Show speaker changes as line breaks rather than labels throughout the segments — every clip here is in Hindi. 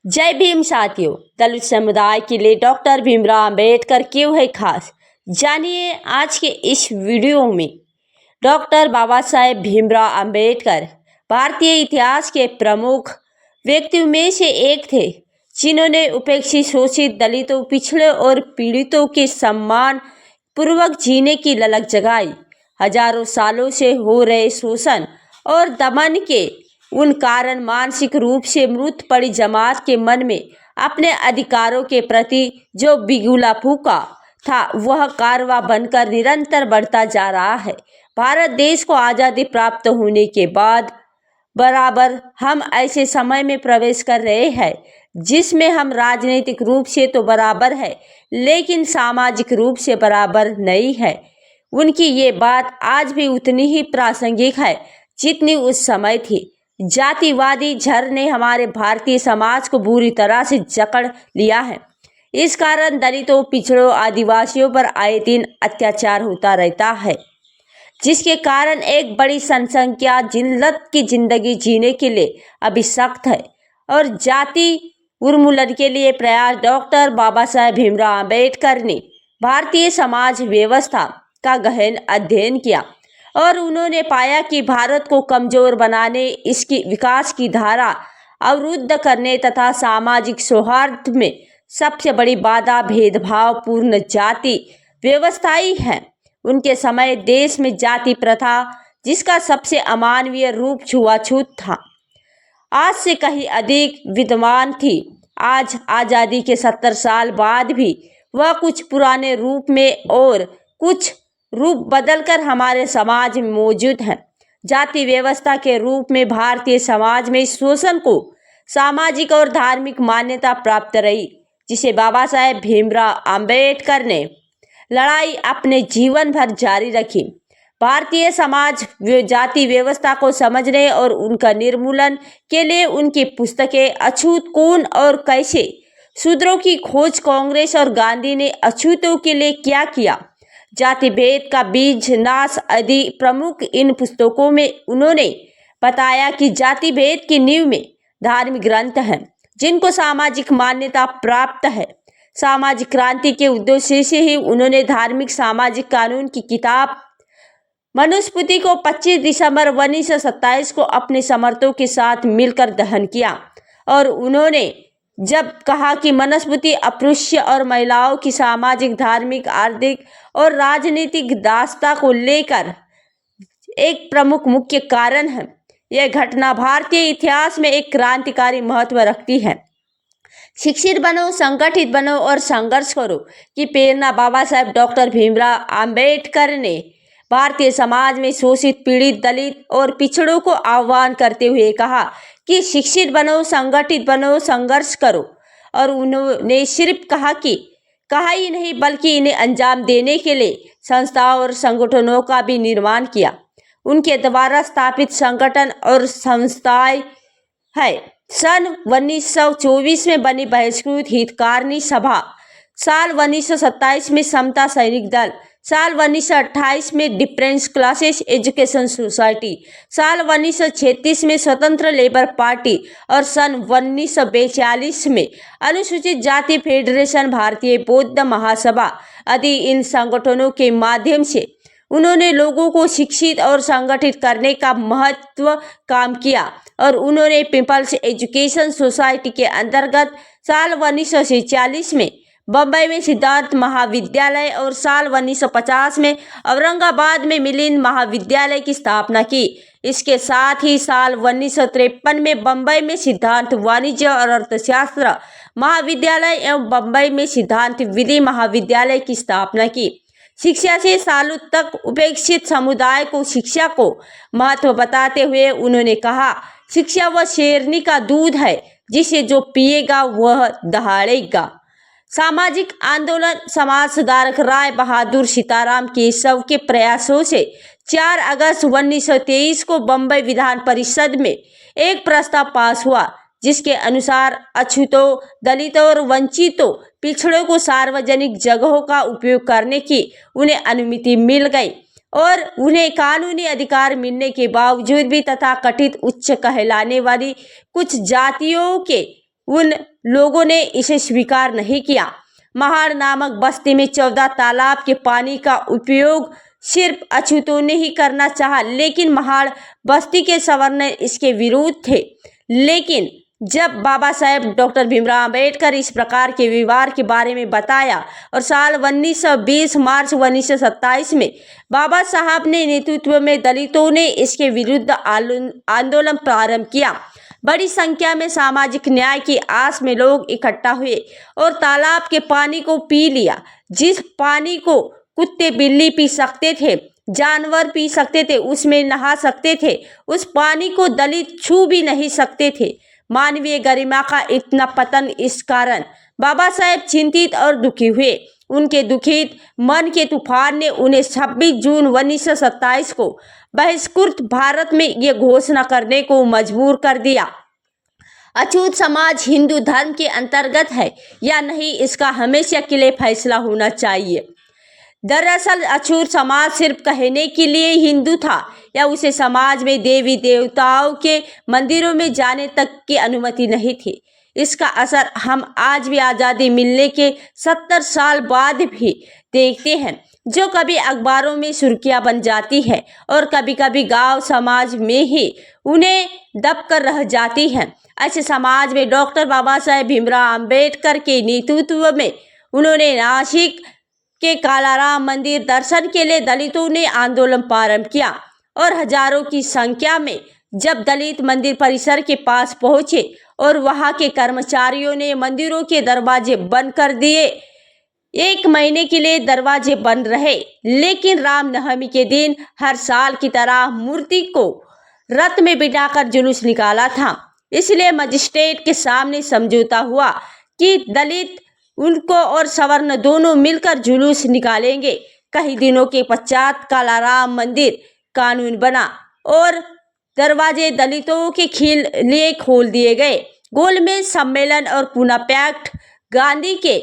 जय भीम साथियों। दलित समुदाय के लिए डॉक्टर भीमराव अंबेडकर क्यों है खास, जानिए आज के इस वीडियो में। डॉक्टर बाबा साहेब भीमराव अंबेडकर भारतीय इतिहास के प्रमुख व्यक्तियों में से एक थे, जिन्होंने उपेक्षित, शोषित, दलितों, पिछड़े और पीड़ितों के सम्मान पूर्वक जीने की ललक जगाई। हजारों सालों से हो रहे शोषण और दमन के उन कारण मानसिक रूप से मृत पड़ी जमात के मन में अपने अधिकारों के प्रति जो बिगुला फूका था, वह कारवा बनकर निरंतर बढ़ता जा रहा है। भारत देश को आज़ादी प्राप्त होने के बाद बराबर हम ऐसे समय में प्रवेश कर रहे हैं जिसमें हम राजनीतिक रूप से तो बराबर है, लेकिन सामाजिक रूप से बराबर नहीं है। उनकी ये बात आज भी उतनी ही प्रासंगिक है जितनी उस समय थी। जातिवादी झर ने हमारे भारतीय समाज को बुरी तरह से जकड़ लिया है। इस कारण दलितों, पिछड़ों, आदिवासियों पर आए दिन अत्याचार होता रहता है, जिसके कारण एक बड़ी जनसंख्या जिल्लत की जिंदगी जीने के लिए अभी सख्त है। और जाति उन्मूलन के लिए प्रयास डॉक्टर बाबा साहेब भीमराव अंबेडकर ने भारतीय समाज व्यवस्था का गहन अध्ययन किया और उन्होंने पाया कि भारत को कमजोर बनाने, इसकी विकास की धारा अवरुद्ध करने तथा सामाजिक सौहार्द में सबसे बड़ी बाधा भेदभावपूर्ण जाति व्यवस्था ही है। उनके समय देश में जाति प्रथा, जिसका सबसे अमानवीय रूप छुआछूत था, आज से कहीं अधिक विद्यमान थी। आज आज़ादी के 70 साल बाद भी वह कुछ पुराने रूप में और कुछ रूप बदलकर हमारे समाज में मौजूद है। जाति व्यवस्था के रूप में भारतीय समाज में शोषण को सामाजिक और धार्मिक मान्यता प्राप्त रही, जिसे बाबा साहेब भीमराव अंबेडकर ने लड़ाई अपने जीवन भर जारी रखी। भारतीय समाज जाति व्यवस्था को समझने और उनका निर्मूलन के लिए उनकी पुस्तकें अछूत कौन और कैसे, शूद्रों की खोज, कांग्रेस और गांधी ने अछूतों के लिए क्या किया, जाति भेद का बीज नाश आदि प्रमुख इन पुस्तकों में उन्होंने बताया कि जाति भेद की नींव में धार्मिक ग्रंथ हैं, जिनको सामाजिक मान्यता प्राप्त है। सामाजिक क्रांति के उद्देश्य से ही उन्होंने धार्मिक सामाजिक कानून की किताब मनुस्मृति को 25 दिसंबर 1927 को अपने समर्थकों के साथ मिलकर दहन किया। और उन्होंने जब कहा कि मनुस्मृति अस्पृश्य और महिलाओं की सामाजिक, धार्मिक, आर्थिक और राजनीतिक दास्ता को लेकर एक प्रमुख मुख्य कारण है, यह घटना भारतीय इतिहास में एक क्रांतिकारी महत्व रखती है। शिक्षित बनो, संगठित बनो और संघर्ष करो की प्रेरणा बाबा साहेब डॉक्टर भीमराव अंबेडकर ने भारतीय समाज में शोषित, पीड़ित, दलित और पिछड़ों को आह्वान करते हुए कहा कि शिक्षित बनो, संगठित बनो, संघर्ष करो। और उन्होंने सिर्फ कहा ही नहीं बल्कि इन्हें अंजाम देने के लिए संस्थाओं और संगठनों का भी निर्माण किया। उनके द्वारा स्थापित संगठन और संस्थाएं है सन 1924 में बनी बहिष्कृत हितकारिणी सभा, साल 1927 में समता सैनिक दल, साल 1928 में डिफरेंस क्लासेस एजुकेशन सोसाइटी, साल 1936 में स्वतंत्र लेबर पार्टी और सन 1942 में अनुसूचित जाति फेडरेशन, भारतीय बौद्ध महासभा आदि इन संगठनों के माध्यम से उन्होंने लोगों को शिक्षित और संगठित करने का महत्व काम किया। और उन्होंने पीपल्स एजुकेशन सोसाइटी के अंतर्गत साल 1946 में बम्बई में सिद्धार्थ महाविद्यालय और साल 1950 में औरंगाबाद में मिलिंद महाविद्यालय की स्थापना की। इसके साथ ही साल 1953 में बम्बई में सिद्धांत वाणिज्य और अर्थशास्त्र महाविद्यालय एवं बम्बई में सिद्धांत विधि महाविद्यालय की स्थापना की। शिक्षा से सालों तक उपेक्षित समुदाय को शिक्षा को महत्व बताते हुए उन्होंने कहा, शिक्षा वह शेरनी का दूध है जिसे जो पिएगा वह दहाड़ेगा। सामाजिक आंदोलन, समाज सुधारक राय बहादुर सीताराम केशव के प्रयासों से 4 अगस्त 1923 को बम्बई विधान परिषद में एक प्रस्ताव पास हुआ, जिसके अनुसार अछूतों, दलितों और वंचितों, पिछड़ों को सार्वजनिक जगहों का उपयोग करने की उन्हें अनुमति मिल गई और उन्हें कानूनी अधिकार मिलने के बावजूद भी तथाकथित उच्च कहलाने वाली कुछ जातियों के उन लोगों ने इसे स्वीकार नहीं किया। महाड़ नामक बस्ती में 14 तालाब के पानी का उपयोग सिर्फ अछूतों ने ही करना चाहा, लेकिन महाड़ बस्ती के सवर्ण इसके विरुद्ध थे। लेकिन जब बाबा साहेब डॉक्टर भीमराव अंबेडकर इस प्रकार के विवाद के बारे में बताया और साल 1920 मार्च 1927 में बाबा साहब ने नेतृत्व में दलितों ने इसके विरुद्ध आंदोलन प्रारंभ किया। बड़ी संख्या में सामाजिक न्याय की आस में लोग इकट्ठा हुए और तालाब के पानी को पी लिया। जिस पानी को कुत्ते बिल्ली पी सकते थे, जानवर पी सकते थे, उसमें नहा सकते थे, उस पानी को दलित छू भी नहीं सकते थे। मानवीय गरिमा का इतना पतन, इस कारण बाबा साहेब चिंतित और दुखी हुए। उनके दुखित मन के तूफान ने उन्हें 26 जून 1927 को बहिष्कृत भारत में ये घोषणा करने को मजबूर कर दिया। अछूत समाज हिंदू धर्म के अंतर्गत है या नहीं, इसका हमेशा के लिए फैसला होना चाहिए। दरअसल अछूत समाज सिर्फ कहने के लिए हिंदू था या उसे समाज में देवी देवताओं के मंदिरों में जाने तक की अनुमति नहीं थी। इसका असर हम आज भी आज़ादी मिलने के 70 साल बाद भी देखते हैं, जो कभी अखबारों में सुर्खियां बन जाती है और कभी कभी गांव समाज में ही उन्हें दबकर रह जाती हैं। ऐसे समाज में डॉक्टर बाबा साहेब भीमराव अंबेडकर के नेतृत्व में उन्होंने नासिक के कालाराम मंदिर दर्शन के लिए दलितों ने आंदोलन प्रारंभ किया और हजारों की संख्या में जब दलित मंदिर परिसर के पास पहुंचे और वहां के कर्मचारियों ने मंदिरों के दरवाजे बंद कर दिए। 1 महीने के लिए दरवाजे बंद रहे, लेकिन रामनवमी के दिन हर साल की तरह मूर्ति को रथ में बिठाकर जुलूस निकाला था। इसलिए मजिस्ट्रेट के सामने समझौता हुआ कि दलित उनको और सवर्ण दोनों मिलकर जुलूस निकालेंगे। कई दिनों के पश्चात कालाराम मंदिर कानून बना और दरवाजे दलितों के लिए खोल दिए गए। गोलमेज सम्मेलन और पुनः पैक्ट गांधी के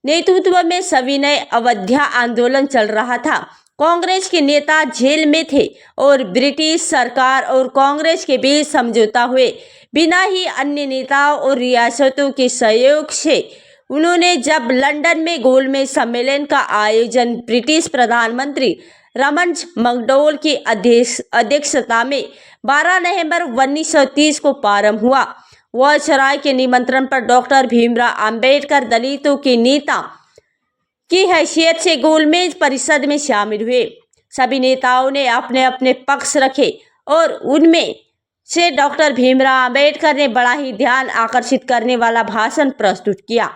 नेतृत्व में सविनय अवध्या आंदोलन चल रहा था। कांग्रेस के नेता जेल में थे और ब्रिटिश सरकार और कांग्रेस के बीच समझौता हुए बिना ही अन्य नेताओं और रियासतों के सहयोग से उन्होंने जब लंदन में गोलमेज सम्मेलन का आयोजन ब्रिटिश प्रधानमंत्री रमंड मैकडॉवेल की अध्यक्षता में 12 नवंबर 1930 को प्रारंभ हुआ। वायसराय के निमंत्रण पर डॉक्टर भीमराव अंबेडकर दलितों के नेता की हैसियत से गोलमेज परिषद में शामिल हुए। सभी नेताओं ने अपने अपने पक्ष रखे और उनमें से डॉक्टर भीमराव अंबेडकर ने बड़ा ही ध्यान आकर्षित करने वाला भाषण प्रस्तुत किया।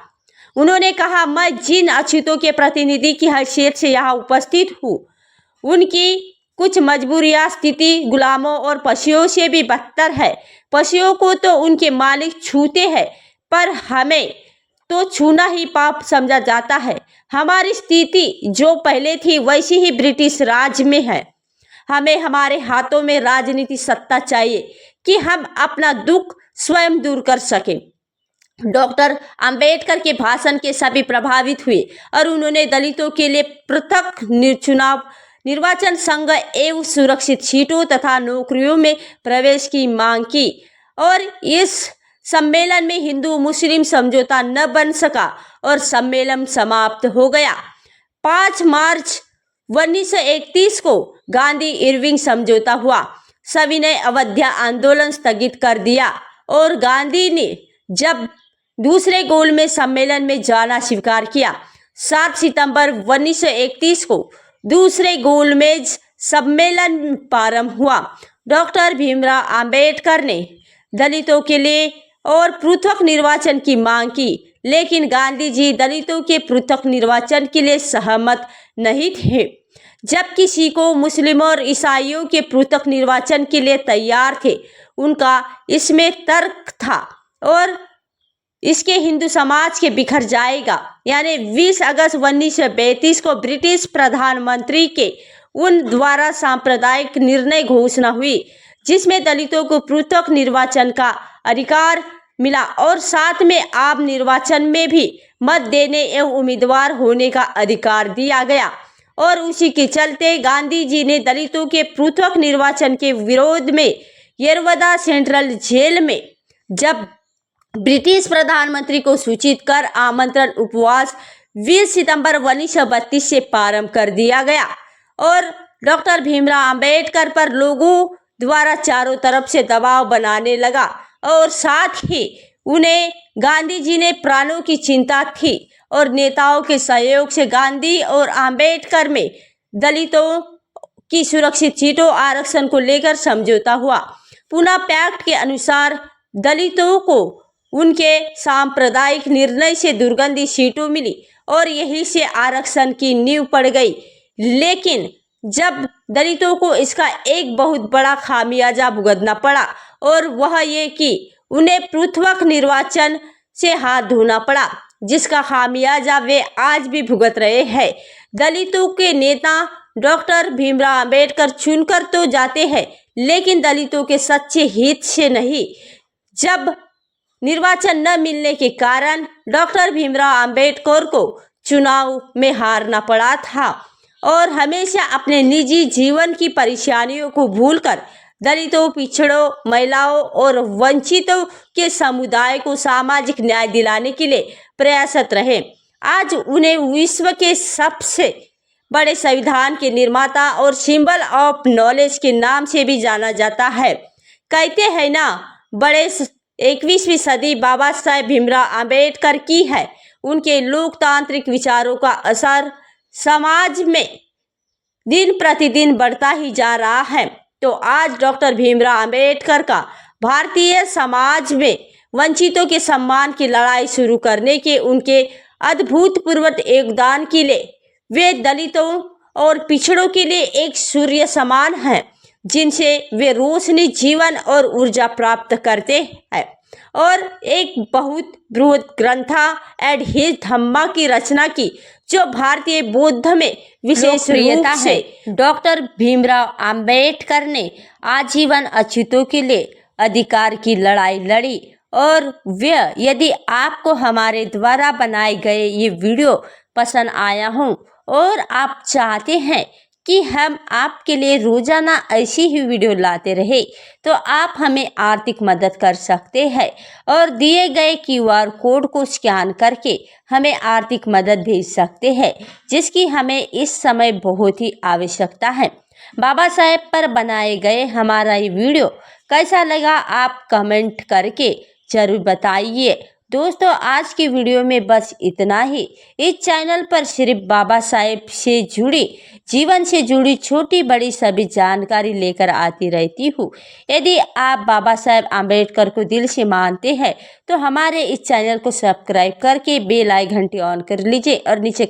उन्होंने कहा, मैं जिन अछूतों के प्रतिनिधि की हैसियत से यहाँ उपस्थित हूँ, उनकी कुछ मजबूरियाँ स्थिति गुलामों और पशुओं से भी बदतर है। पशुओं को तो उनके मालिक छूते हैं, पर हमें तो छूना ही पाप समझा जाता है। हमारी स्थिति जो पहले थी वैसी ही ब्रिटिश राज में है। हमें हमारे हाथों में राजनीति सत्ता चाहिए कि हम अपना दुख स्वयं दूर कर सकें। डॉक्टर अंबेडकर के भाषण के सभी प्रभावित हुए और उन्होंने दलितों के लिए पृथक चुनाव, निर्वाचन संघ एवं सुरक्षित सीटों तथा नौकरियों में प्रवेश की मांग की और इस सम्मेलन में हिंदू मुस्लिम समझौता न बन सका और सम्मेलन समाप्त हो गया। 5 मार्च 1931 को गांधी इरविंग समझौता हुआ। सविनय अवध्या आंदोलन स्थगित कर दिया और गांधी ने जब दूसरे गोलमेज सम्मेलन में जाना स्वीकार किया। 7 सितंबर 1931 को दूसरे गोलमेज सम्मेलन प्रारंभ हुआ। डॉक्टर भीमराव अंबेडकर ने दलितों के लिए और पृथक निर्वाचन की मांग की, लेकिन गांधी जी दलितों के पृथक निर्वाचन के लिए सहमत नहीं थे, जबकि सिखों, मुस्लिमों और ईसाइयों के पृथक निर्वाचन के लिए तैयार थे। उनका इसमें तर्क था और इसके हिंदू समाज के बिखर जाएगा। यानी 20 अगस्त 1932 को ब्रिटिश प्रधानमंत्री के उन द्वारा सांप्रदायिक निर्णय घोषणा हुई, जिसमें दलितों को पृथक निर्वाचन का अधिकार मिला और साथ में आम निर्वाचन में भी मत देने एवं उम्मीदवार होने का अधिकार दिया गया। और उसी के चलते गांधी जी ने दलितों के पृथक निर्वाचन के विरोध में येरवदा सेंट्रल जेल में जब ब्रिटिश प्रधानमंत्री को सूचित कर आमंत्रण उपवास 20 सितंबर 1932 से प्रारंभ कर दिया गया और डॉक्टर भीमराव अंबेडकर पर लोगों द्वारा चारों तरफ से दबाव बनाने लगा और साथ ही उन्हें गांधी जी ने प्राणों की चिंता थी और नेताओं के सहयोग से गांधी और अंबेडकर में दलितों की सुरक्षित सीटों आरक्षण को लेकर समझौता हुआ। पुणे पैक्ट के अनुसार दलितों को उनके सांप्रदायिक निर्णय से दुर्गंधी सीटों मिली और यही से आरक्षण की नींव पड़ गई। लेकिन जब दलितों को इसका एक बहुत बड़ा खामियाजा भुगतना पड़ा और वह ये कि उन्हें पृथक निर्वाचन से हाथ धोना पड़ा, जिसका खामियाजा वे आज भी भुगत रहे हैं। दलितों के नेता डॉक्टर भीमराव अंबेडकर चुनकर तो जाते हैं, लेकिन दलितों के सच्चे हित से नहीं। जब निर्वाचन न मिलने के कारण डॉक्टर भीमराव अंबेडकर को चुनाव में हारना पड़ा था और हमेशा अपने निजी जीवन की परेशानियों को भूलकर दलितों, पिछड़ों, महिलाओं और वंचितों के समुदाय को सामाजिक न्याय दिलाने के लिए प्रयासरत रहे। आज उन्हें विश्व के सबसे बड़े संविधान के निर्माता और सिंबल ऑफ नॉलेज के नाम से भी जाना जाता है। कहते हैं ना, बड़े 21वीं सदी बाबा साहेब भीमराव अंबेडकर की है। उनके लोकतांत्रिक विचारों का असर समाज में दिन प्रतिदिन बढ़ता ही जा रहा है। तो आज डॉक्टर भीमराव अंबेडकर का भारतीय समाज में वंचितों के सम्मान की लड़ाई शुरू करने के उनके अद्भुतपूर्व योगदान के लिए वे दलितों और पिछड़ों के लिए एक सूर्य समान हैं, जिनसे वे रोशनी, जीवन और ऊर्जा प्राप्त करते हैं। और एक बहुत बृहद ग्रंथा एड हिज धम्मा की रचना की, जो भारतीय बौद्ध में विशेष रूप से डॉक्टर भीमराव अंबेडकर ने आजीवन अछूतों के लिए अधिकार की लड़ाई लड़ी। और वह, यदि आपको हमारे द्वारा बनाए गए ये वीडियो पसंद आया हो और आप चाहते हैं कि हम आपके लिए रोजाना ऐसी ही वीडियो लाते रहे, तो आप हमें आर्थिक मदद कर सकते हैं और दिए गए QR कोड को स्कैन करके हमें आर्थिक मदद भेज सकते हैं, जिसकी हमें इस समय बहुत ही आवश्यकता है। बाबा साहेब पर बनाए गए हमारा ये वीडियो कैसा लगा, आप कमेंट करके जरूर बताइए। दोस्तों, आज की वीडियो में बस इतना ही। इस चैनल पर सिर्फ बाबा साहेब से जुड़ी, जीवन से जुड़ी छोटी बड़ी सभी जानकारी लेकर आती रहती हूँ। यदि आप बाबा साहेब आम्बेडकर को दिल से मानते हैं तो हमारे इस चैनल को सब्सक्राइब करके बेल आइकन घंटी ऑन कर लीजिए और नीचे